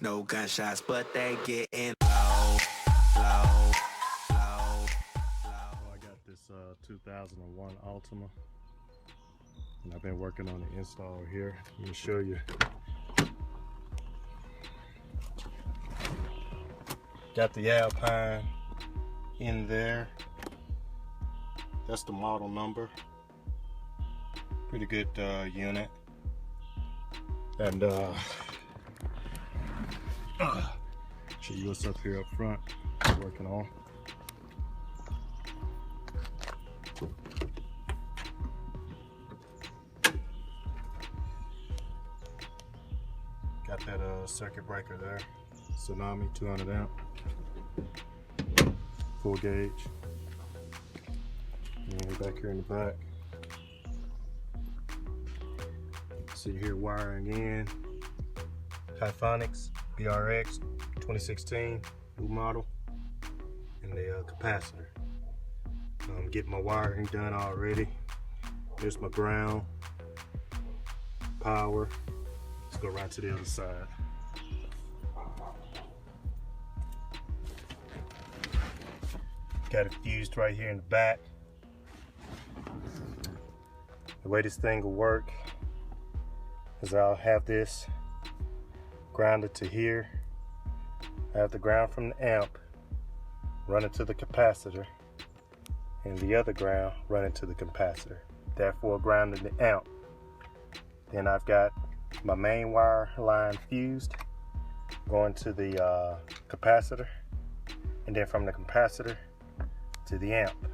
No gunshots, but they getting low, low, low, low. I got this 2001 Altima, and I've been working on the install here. Let me show you. Got the Alpine in there. That's the model number. Pretty good unit. And show you what's up here up front. Working on. Got that circuit breaker there. Tsunami 200 amp. Full gauge. And back here in the back. See here wiring in. Hyphonics BRX 2016 new model, and the capacitor. I'm getting my wiring done already. There's my ground, power. Let's go right to the other side. Got it fused right here in the back. The way this thing will work is I'll have this grounded to here. I have the ground from the amp running to the capacitor, and the other ground running to the capacitor. Therefore grounding the amp. Then I've got my main wire line fused going to the capacitor, and then from the capacitor to the amp.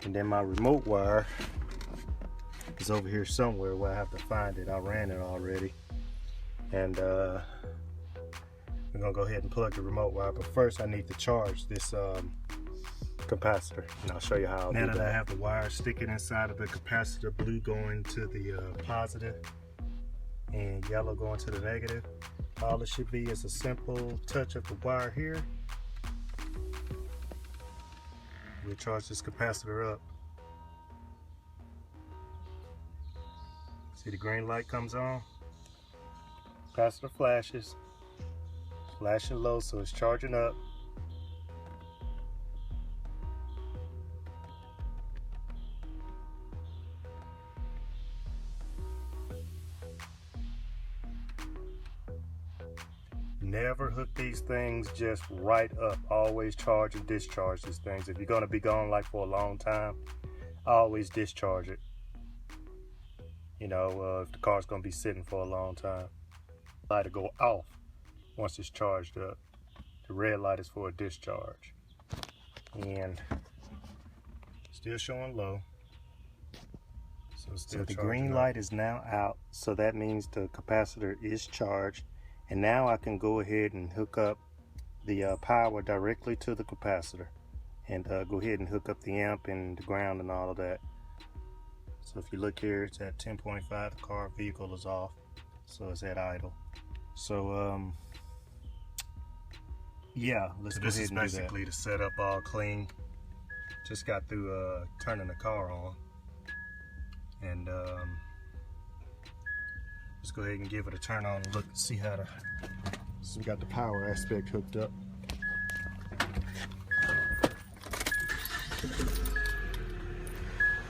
And then my remote wire is over here somewhere where I have to find it. I ran it already. And we're gonna go ahead and plug the remote wire, but first I need to charge this capacitor, and I'll show you how I'll do that. Now that I have the wire sticking inside of the capacitor, blue going to the positive and yellow going to the negative, all it should be is a simple touch of the wire here. We'll charge this capacitor up. See the green light comes on, capacitor flashes, flashing low, so it's charging up. Never hook these things just right up. Always charge and discharge these things. If you're going to be gone like for a long time, always discharge it. You know, if the car's going to be sitting for a long time. Light will go off once it's charged up. The red light is for a discharge. And still showing low. So the green light is now out, so that means the capacitor is charged. And now I can go ahead and hook up the power directly to the capacitor, and go ahead and hook up the amp and the ground and all of that. So if you look here, it's at 10.5. The car vehicle is off, so it's at idle. So yeah, let's go ahead and do that. This is basically the setup all clean. Just got through turning the car on, and let's go ahead and give it a turn on and look and see how so we got the power aspect hooked up.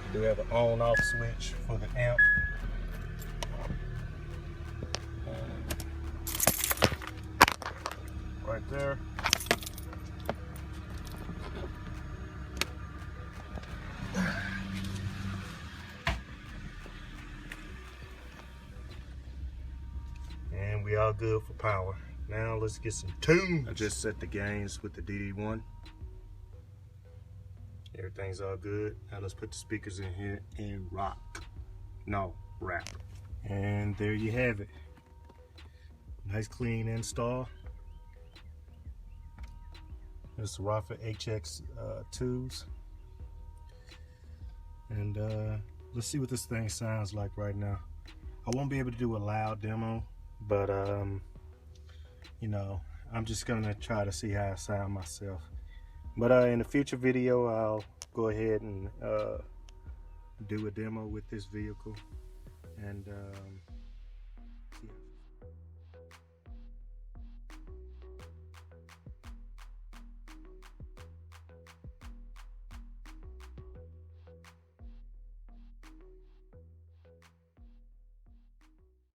We do have an on-off switch for the amp. Right there. And we all good for power. Now let's get some tunes. I just set the gains with the DD1. Everything's all good. Now let's put the speakers in here and rock. No, rap. And there you have it. Nice clean install. There's the Rafa HX2s. And let's see what this thing sounds like right now. I won't be able to do a loud demo, but you know, I'm just gonna try to see how I sound myself. But in a future video, I'll go ahead and do a demo with this vehicle, and